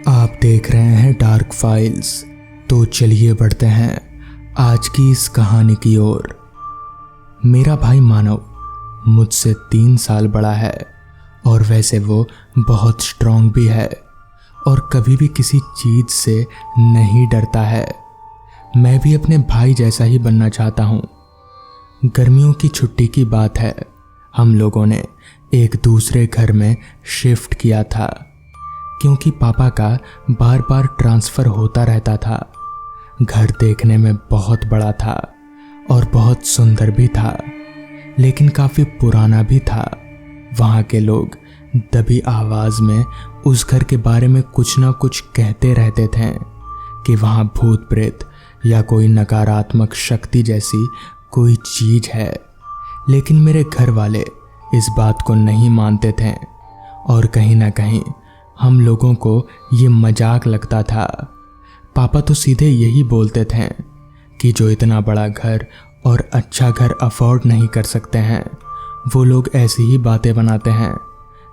आप देख रहे हैं डार्क फाइल्स। तो चलिए बढ़ते हैं आज की इस कहानी की ओर। मेरा भाई मानव मुझसे 3 साल बड़ा है और वैसे वो बहुत स्ट्रांग भी है और कभी भी किसी चीज से नहीं डरता है। मैं भी अपने भाई जैसा ही बनना चाहता हूँ। गर्मियों की छुट्टी की बात है। हम लोगों ने एक दूसरे घर में शिफ्ट किया था क्योंकि पापा का बार बार ट्रांसफ़र होता रहता था। घर देखने में बहुत बड़ा था और बहुत सुंदर भी था, लेकिन काफ़ी पुराना भी था। वहाँ के लोग दबी आवाज़ में उस घर के बारे में कुछ ना कुछ कहते रहते थे कि वहाँ भूत प्रेत या कोई नकारात्मक शक्ति जैसी कोई चीज़ है। लेकिन मेरे घर वाले इस बात को नहीं मानते थे और कहीं ना कहीं हम लोगों को ये मजाक लगता था। पापा तो सीधे यही बोलते थे कि जो इतना बड़ा घर और अच्छा घर अफोर्ड नहीं कर सकते हैं, वो लोग ऐसी ही बातें बनाते हैं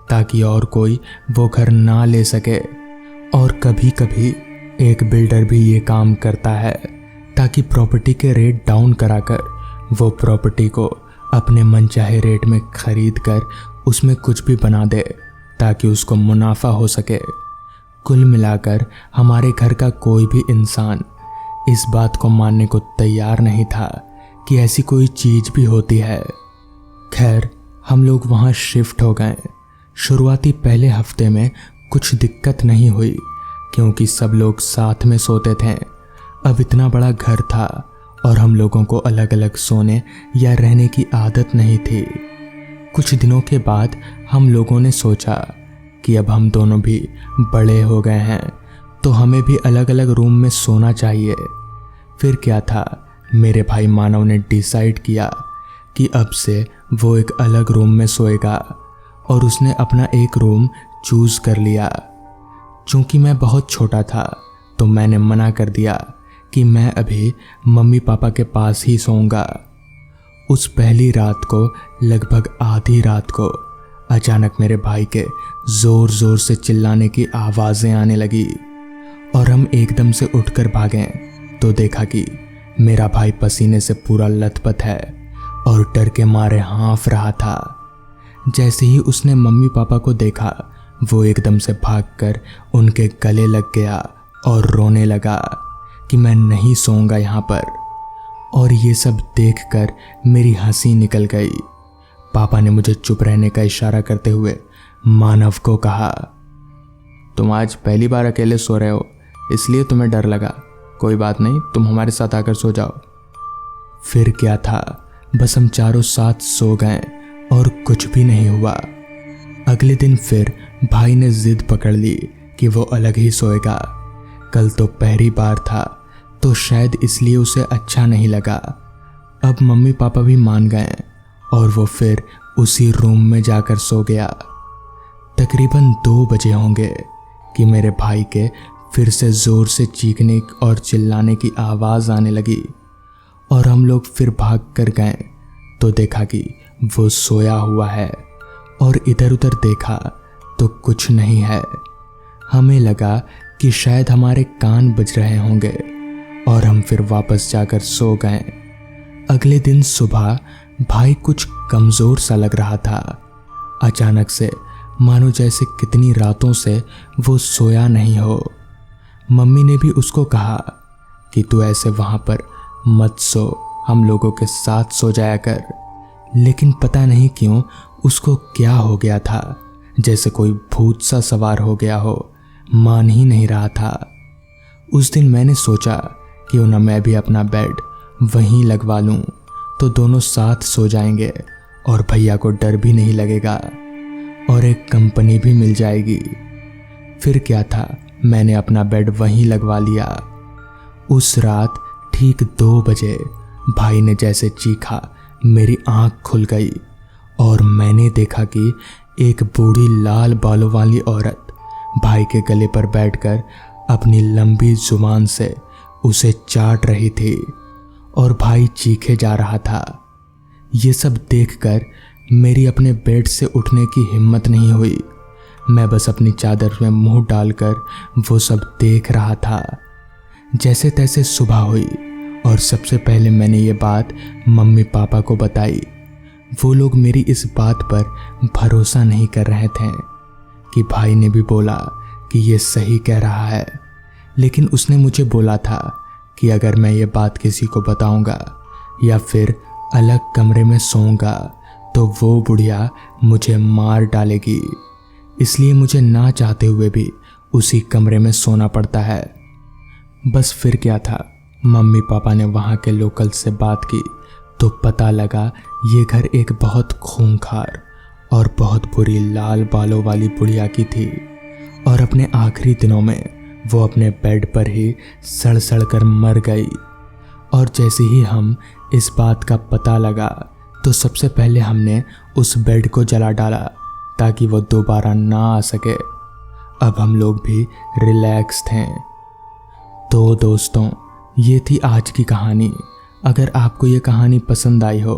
ताकि और कोई वो घर ना ले सके। और कभी कभी एक बिल्डर भी ये काम करता है ताकि प्रॉपर्टी के रेट डाउन कराकर वो प्रॉपर्टी को अपने मनचाहे रेट में खरीद कर उसमें कुछ भी बना दे ताकि उसको मुनाफा हो सके। कुल मिलाकर हमारे घर का कोई भी इंसान इस बात को मानने को तैयार नहीं था कि ऐसी कोई चीज़ भी होती है। खैर, हम लोग वहाँ शिफ्ट हो गए। शुरुआती पहले हफ्ते में कुछ दिक्कत नहीं हुई क्योंकि सब लोग साथ में सोते थे। अब इतना बड़ा घर था और हम लोगों को अलग अलग सोने या रहने की आदत नहीं थी। कुछ दिनों के बाद हम लोगों ने सोचा कि अब हम दोनों भी बड़े हो गए हैं तो हमें भी अलग अलग रूम में सोना चाहिए। फिर क्या था, मेरे भाई मानव ने डिसाइड किया कि अब से वो एक अलग रूम में सोएगा और उसने अपना एक रूम चूज़ कर लिया। चूँकि मैं बहुत छोटा था तो मैंने मना कर दिया कि मैं अभी मम्मी पापा के पास ही सोऊंगा। उस पहली रात को लगभग आधी रात को अचानक मेरे भाई के ज़ोर ज़ोर से चिल्लाने की आवाज़ें आने लगी और हम एकदम से उठकर भागे तो देखा कि मेरा भाई पसीने से पूरा लथपथ है और डर के मारे हाँफ रहा था। जैसे ही उसने मम्मी पापा को देखा, वो एकदम से भागकर उनके गले लग गया और रोने लगा कि मैं नहीं सोऊंगा यहाँ पर। और ये सब देखकर मेरी हंसी निकल गई। पापा ने मुझे चुप रहने का इशारा करते हुए मानव को कहा, तुम आज पहली बार अकेले सो रहे हो इसलिए तुम्हें डर लगा। कोई बात नहीं, तुम हमारे साथ आकर सो जाओ। फिर क्या था, बस हम चारों साथ सो गए और कुछ भी नहीं हुआ। अगले दिन फिर भाई ने जिद पकड़ ली कि वो अलग ही सोएगा। कल तो पहली बार था तो शायद इसलिए उसे अच्छा नहीं लगा। अब मम्मी पापा भी मान गए और वो फिर उसी रूम में जाकर सो गया। तकरीबन 2 बजे होंगे कि मेरे भाई के फिर से ज़ोर से चीखने और चिल्लाने की आवाज़ आने लगी और हम लोग फिर भाग कर गए तो देखा कि वो सोया हुआ है और इधर उधर देखा तो कुछ नहीं है। हमें लगा कि शायद हमारे कान बज रहे होंगे और हम फिर वापस जाकर सो गए। अगले दिन सुबह भाई कुछ कमज़ोर सा लग रहा था। अचानक से मानो जैसे कितनी रातों से वो सोया नहीं हो। मम्मी ने भी उसको कहा कि तू ऐसे वहाँ पर मत सो, हम लोगों के साथ सो जाया कर। लेकिन पता नहीं क्यों उसको क्या हो गया था, जैसे कोई भूत सा सवार हो गया हो, मान ही नहीं रहा था। उस दिन मैंने सोचा क्यों ना मैं भी अपना बेड वहीं लगवा लूं तो दोनों साथ सो जाएंगे और भैया को डर भी नहीं लगेगा और एक कंपनी भी मिल जाएगी। फिर क्या था, मैंने अपना बेड वहीं लगवा लिया। उस रात ठीक 2 बजे भाई ने जैसे चीखा, मेरी आंख खुल गई और मैंने देखा कि एक बूढ़ी लाल बालों वाली औरत भाई के गले पर बैठकर अपनी लंबी जुबान से उसे चाट रही थी और भाई चीखे जा रहा था। ये सब देखकर मेरी अपने बेड से उठने की हिम्मत नहीं हुई। मैं बस अपनी चादर में मुंह डालकर वो सब देख रहा था। जैसे तैसे सुबह हुई और सबसे पहले मैंने ये बात मम्मी पापा को बताई। वो लोग मेरी इस बात पर भरोसा नहीं कर रहे थे कि भाई ने भी बोला कि ये सही कह रहा है, लेकिन उसने मुझे बोला था कि अगर मैं ये बात किसी को बताऊंगा या फिर अलग कमरे में सोऊंगा तो वो बुढ़िया मुझे मार डालेगी, इसलिए मुझे ना चाहते हुए भी उसी कमरे में सोना पड़ता है। बस फिर क्या था, मम्मी पापा ने वहाँ के लोकल से बात की तो पता लगा ये घर एक बहुत खूंखार और बहुत बुरी लाल बालों वाली बुढ़िया की थी और अपने आखिरी दिनों में वो अपने बेड पर ही सड़ सड़ कर मर गई। और जैसे ही हम इस बात का पता लगा तो सबसे पहले हमने उस बेड को जला डाला ताकि वो दोबारा ना आ सके। अब हम लोग भी रिलैक्स थे। तो दोस्तों, ये थी आज की कहानी। अगर आपको ये कहानी पसंद आई हो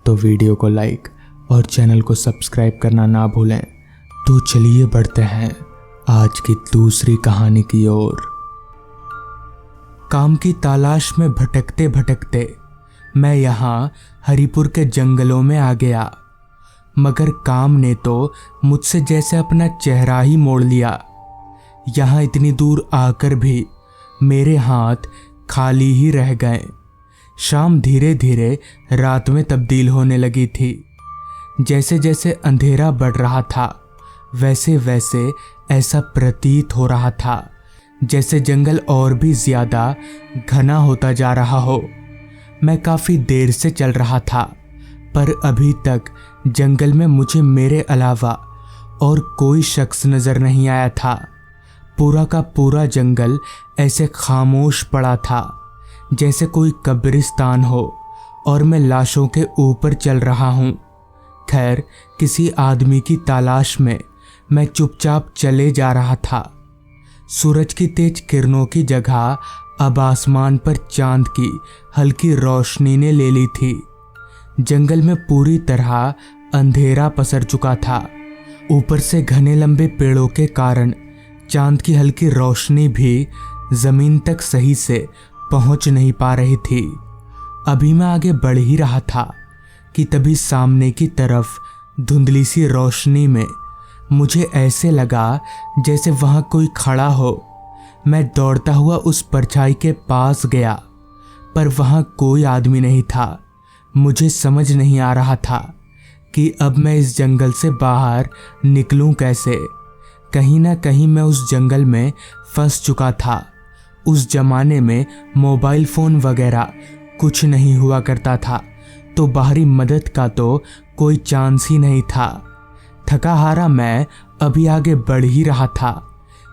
तो वीडियो को लाइक और चैनल को सब्सक्राइब करना ना भूलें। तो चलिए बढ़ते हैं आज की दूसरी कहानी की ओर। काम की तलाश में भटकते भटकते मैं यहाँ हरिपुर के जंगलों में आ गया, मगर काम ने तो मुझसे जैसे अपना चेहरा ही मोड़ लिया। यहाँ इतनी दूर आकर भी मेरे हाथ खाली ही रह गए। शाम धीरे धीरे रात में तब्दील होने लगी थी। जैसे जैसे अंधेरा बढ़ रहा था वैसे वैसे ऐसा प्रतीत हो रहा था जैसे जंगल और भी ज्यादा घना होता जा रहा हो। मैं काफी देर से चल रहा था, पर अभी तक जंगल में मुझे मेरे अलावा और कोई शख्स नजर नहीं आया था। पूरा का पूरा जंगल ऐसे खामोश पड़ा था जैसे कोई कब्रिस्तान हो और मैं लाशों के ऊपर चल रहा हूँ। खैर, किसी आदमी की तलाश में मैं चुपचाप चले जा रहा था। सूरज की तेज किरणों की जगह अब आसमान पर चांद की हल्की रोशनी ने ले ली थी। जंगल में पूरी तरह अंधेरा पसर चुका था। ऊपर से घने लंबे पेड़ों के कारण चांद की हल्की रोशनी भी जमीन तक सही से पहुंच नहीं पा रही थी। अभी मैं आगे बढ़ ही रहा था कि तभी सामने की तरफ धुंधली सी रोशनी में मुझे ऐसे लगा जैसे वहां कोई खड़ा हो। मैं दौड़ता हुआ उस परछाई के पास गया, पर वहां कोई आदमी नहीं था। मुझे समझ नहीं आ रहा था कि अब मैं इस जंगल से बाहर निकलूं कैसे। कहीं ना कहीं मैं उस जंगल में फंस चुका था। उस जमाने में मोबाइल फ़ोन वगैरह कुछ नहीं हुआ करता था, तो बाहरी मदद का तो कोई चांस ही नहीं था। थका हारा मैं अभी आगे बढ़ ही रहा था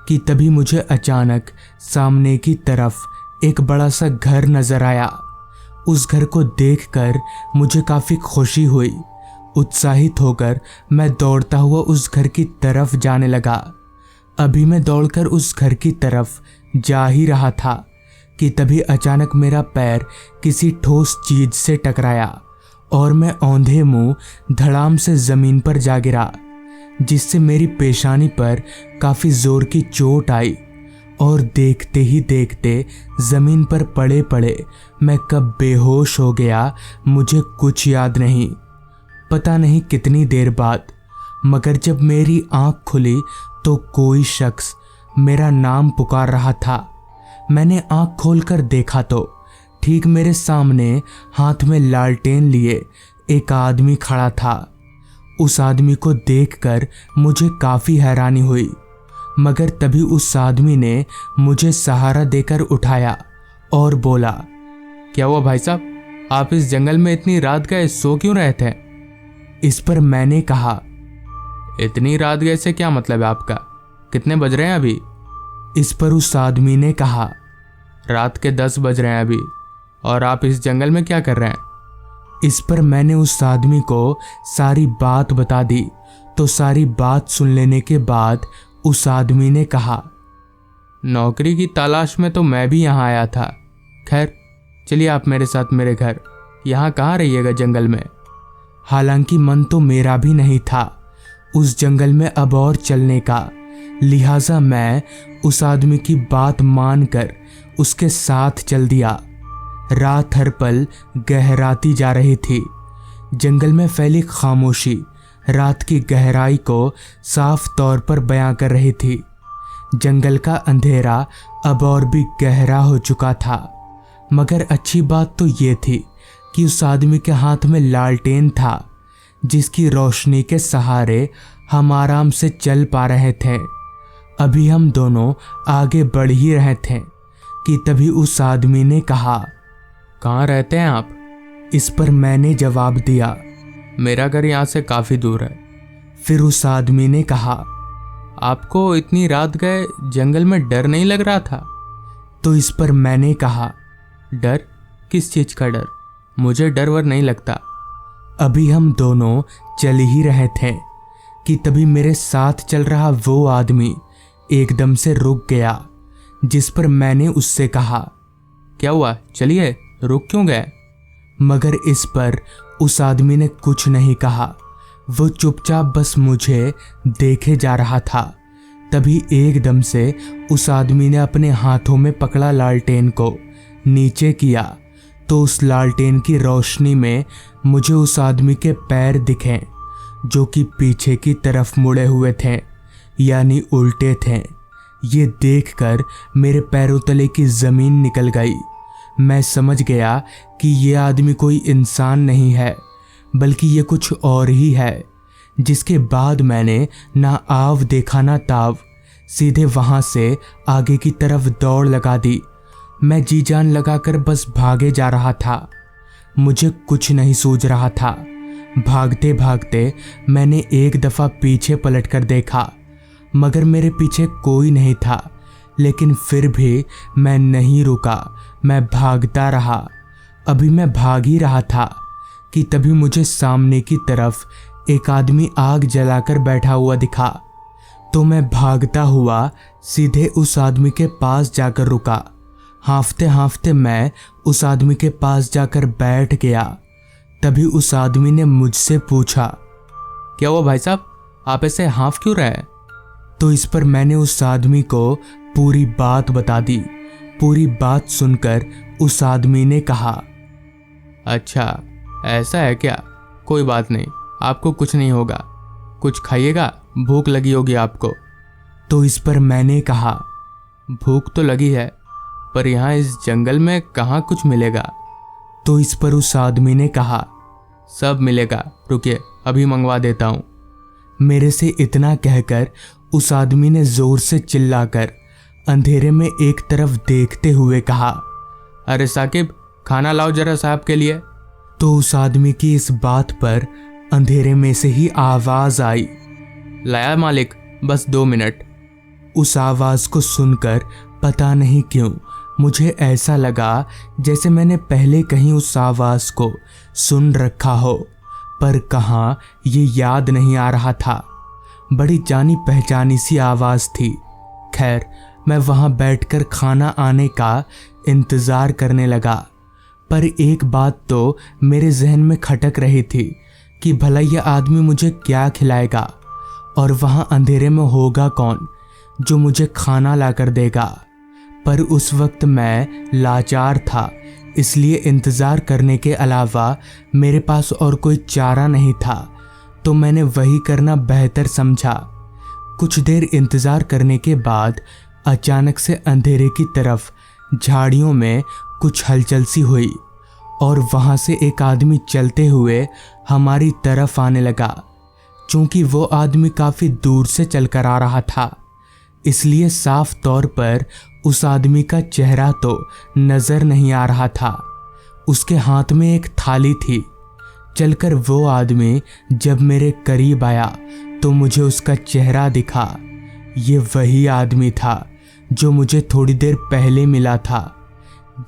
कि तभी मुझे अचानक सामने की तरफ एक बड़ा सा घर नजर आया। उस घर को देखकर मुझे काफ़ी खुशी हुई। उत्साहित होकर मैं दौड़ता हुआ उस घर की तरफ जाने लगा। अभी मैं दौड़कर उस घर की तरफ जा ही रहा था कि तभी अचानक मेरा पैर किसी ठोस चीज से टकराया और मैं औंधे मुंह धड़ाम से जमीन पर जा गिरा, जिससे मेरी पेशानी पर काफी जोर की चोट आई। और देखते ही देखते जमीन पर पड़े पड़े मैं कब बेहोश हो गया मुझे कुछ याद नहीं। पता नहीं कितनी देर बाद, मगर जब मेरी आंख खुली तो कोई शख्स मेरा नाम पुकार रहा था। मैंने आंख खोलकर देखा तो ठीक मेरे सामने हाथ में लालटेन लिए एक आदमी खड़ा था। उस आदमी को देखकर मुझे काफ़ी हैरानी हुई, मगर तभी उस आदमी ने मुझे सहारा देकर उठाया और बोला, क्या हुआ भाई साहब, आप इस जंगल में इतनी रात गए सो क्यों रहे थे? इस पर मैंने कहा, इतनी रात गए से क्या मतलब है आपका? कितने बज रहे हैं अभी? इस पर उस आदमी ने कहा, रात के 10 बज रहे हैं अभी, और आप इस जंगल में क्या कर रहे हैं? इस पर मैंने उस आदमी को सारी बात बता दी। तो सारी बात सुन लेने के बाद उस आदमी ने कहा, नौकरी की तलाश में तो मैं भी यहाँ आया था। खैर चलिए आप मेरे साथ मेरे घर। यहाँ कहाँ रहिएगा जंगल में? हालांकि मन तो मेरा भी नहीं था उस जंगल में अब और चलने का, लिहाजा मैं उस आदमी की बात मानकर उसके साथ चल दिया। रात हर पल गहराती जा रही थी। जंगल में फैली खामोशी रात की गहराई को साफ तौर पर बयां कर रही थी। जंगल का अंधेरा अब और भी गहरा हो चुका था, मगर अच्छी बात तो ये थी कि उस आदमी के हाथ में लालटेन था, जिसकी रोशनी के सहारे हम आराम से चल पा रहे थे। अभी हम दोनों आगे बढ़ ही रहे थे कि तभी उस आदमी ने कहा, "कहाँ रहते हैं आप?" इस पर मैंने जवाब दिया, "मेरा घर यहाँ से काफ़ी दूर है।" फिर उस आदमी ने कहा, "आपको इतनी रात गए जंगल में डर नहीं लग रहा था?" तो इस पर मैंने कहा, "डर? किस चीज़ का डर? मुझे डर वर नहीं लगता।" अभी हम दोनों चल ही रहे थे कि तभी मेरे साथ चल रहा वो आदमी एकदम से रुक गया, जिस पर मैंने उससे कहा, "क्या हुआ? चलिए, रुक क्यों गए?" मगर इस पर उस आदमी ने कुछ नहीं कहा। वो चुपचाप बस मुझे देखे जा रहा था। तभी एकदम से उस आदमी ने अपने हाथों में पकड़ा लालटेन को नीचे किया, तो उस लालटेन की रोशनी में मुझे उस आदमी के पैर दिखे, जो कि पीछे की तरफ मुड़े हुए थे, यानी उल्टे थे। ये देखकर मेरे पैरों तले की ज़मीन निकल गई। मैं समझ गया कि ये आदमी कोई इंसान नहीं है, बल्कि ये कुछ और ही है। जिसके बाद मैंने ना आव देखा ना ताव, सीधे वहाँ से आगे की तरफ दौड़ लगा दी। मैं जी जान लगाकर बस भागे जा रहा था। मुझे कुछ नहीं सूझ रहा था। भागते भागते मैंने एक दफ़ा पीछे पलटकर देखा, मगर मेरे पीछे कोई नहीं था। लेकिन फिर भी मैं नहीं रुका, मैं भागता रहा। अभी मैं भाग ही रहा था कि तभी मुझे सामने की तरफ एक आदमी आग जलाकर बैठा हुआ दिखा। तो मैं भागता हुआ सीधे उस आदमी के पास जाकर रुका। हाँफते हाँफते मैं उस आदमी के पास जाकर बैठ गया। तभी उस आदमी ने मुझसे पूछा, "क्या हुआ भाई साहब, आप ऐसे हाँफ क्यों रहे?" तो इस पर मैंने उस आदमी को पूरी बात बता दी। पूरी बात सुनकर उस आदमी ने कहा, "अच्छा ऐसा है क्या? कोई बात नहीं, आपको कुछ नहीं होगा। कुछ खाइएगा, भूख लगी होगी आपको।" तो इस पर मैंने कहा, "भूख तो लगी है, पर यहाँ इस जंगल में कहाँ कुछ मिलेगा?" तो इस पर उस आदमी ने कहा, "सब मिलेगा, रुकिए अभी मंगवा देता हूँ।" मेरे से इतना कहकर उस आदमी ने जोर से चिल्लाकर अंधेरे में एक तरफ देखते हुए कहा, "अरे साकिब, खाना लाओ जरा साहब के लिए।" तो उस आदमी की इस बात पर अंधेरे में से ही आवाज आई, "लाया मालिक, बस 2 मिनट।" उस आवाज को सुनकर पता नहीं क्यों मुझे ऐसा लगा जैसे मैंने पहले कहीं उस आवाज को सुन रखा हो, पर कहाँ ये याद नहीं आ रहा था। बड़ी जानी पहचानी सी आवाज थी। खैर, मैं वहां बैठकर खाना आने का इंतजार करने लगा। पर एक बात तो मेरे जहन में खटक रही थी कि भला यह आदमी मुझे क्या खिलाएगा, और वहां अंधेरे में होगा कौन जो मुझे खाना लाकर देगा। पर उस वक्त मैं लाचार था, इसलिए इंतज़ार करने के अलावा मेरे पास और कोई चारा नहीं था, तो मैंने वही करना बेहतर समझा। कुछ देर इंतज़ार करने के बाद अचानक से अंधेरे की तरफ झाड़ियों में कुछ हलचल सी हुई, और वहाँ से एक आदमी चलते हुए हमारी तरफ आने लगा। चूँकि वो आदमी काफ़ी दूर से चलकर आ रहा था, इसलिए साफ तौर पर उस आदमी का चेहरा तो नज़र नहीं आ रहा था। उसके हाथ में एक थाली थी। चलकर वो आदमी जब मेरे करीब आया तो मुझे उसका चेहरा दिखा। ये वही आदमी था जो मुझे थोड़ी देर पहले मिला था,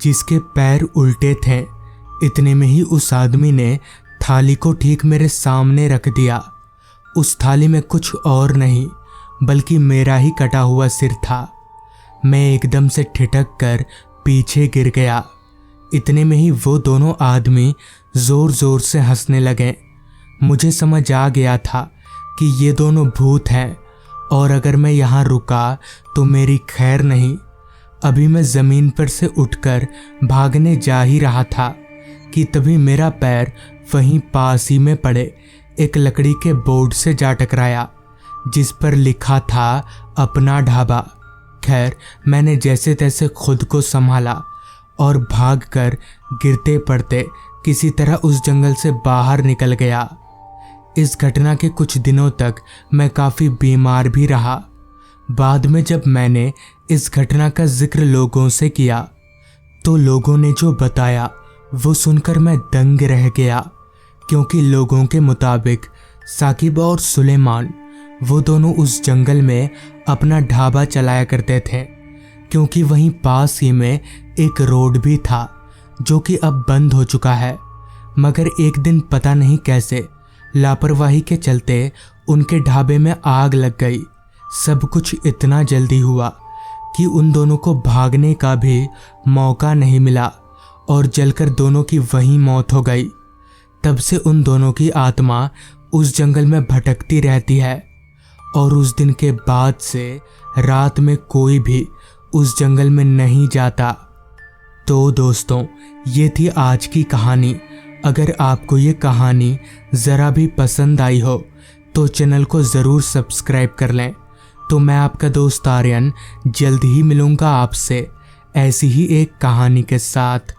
जिसके पैर उल्टे थे। इतने में ही उस आदमी ने थाली को ठीक मेरे सामने रख दिया। उस थाली में कुछ और नहीं बल्कि मेरा ही कटा हुआ सिर था। मैं एकदम से ठिठक कर पीछे गिर गया। इतने में ही वो दोनों आदमी जोर जोर से हंसने लगे। मुझे समझ आ गया था कि ये दोनों भूत हैं और अगर मैं यहाँ रुका तो मेरी खैर नहीं। अभी मैं ज़मीन पर से उठकर भागने जा ही रहा था कि तभी मेरा पैर वहीं पास ही में पड़े एक लकड़ी के बोर्ड से जा टकराया जिस पर लिखा था अपना ढाबा। खैर मैंने जैसे तैसे खुद को संभाला और भागकर गिरते पड़ते किसी तरह उस जंगल से बाहर निकल गया। इस घटना के कुछ दिनों तक मैं काफ़ी बीमार भी रहा। बाद में जब मैंने इस घटना का जिक्र लोगों से किया तो लोगों ने जो बताया वो सुनकर मैं दंग रह गया, क्योंकि लोगों के मुताबिक साकिब और सुलेमान वो दोनों उस जंगल में अपना ढाबा चलाया करते थे, क्योंकि वहीं पास ही में एक रोड भी था जो कि अब बंद हो चुका है। मगर एक दिन पता नहीं कैसे लापरवाही के चलते उनके ढाबे में आग लग गई। सब कुछ इतना जल्दी हुआ कि उन दोनों को भागने का भी मौका नहीं मिला और जलकर दोनों की वहीं मौत हो गई। तब से उन दोनों की आत्मा उस जंगल में भटकती रहती है और उस दिन के बाद से रात में कोई भी उस जंगल में नहीं जाता। तो दोस्तों, ये थी आज की कहानी। अगर आपको ये कहानी ज़रा भी पसंद आई हो तो चैनल को ज़रूर सब्सक्राइब कर लें। तो मैं आपका दोस्त आर्यन जल्द ही मिलूँगा आपसे ऐसी ही एक कहानी के साथ।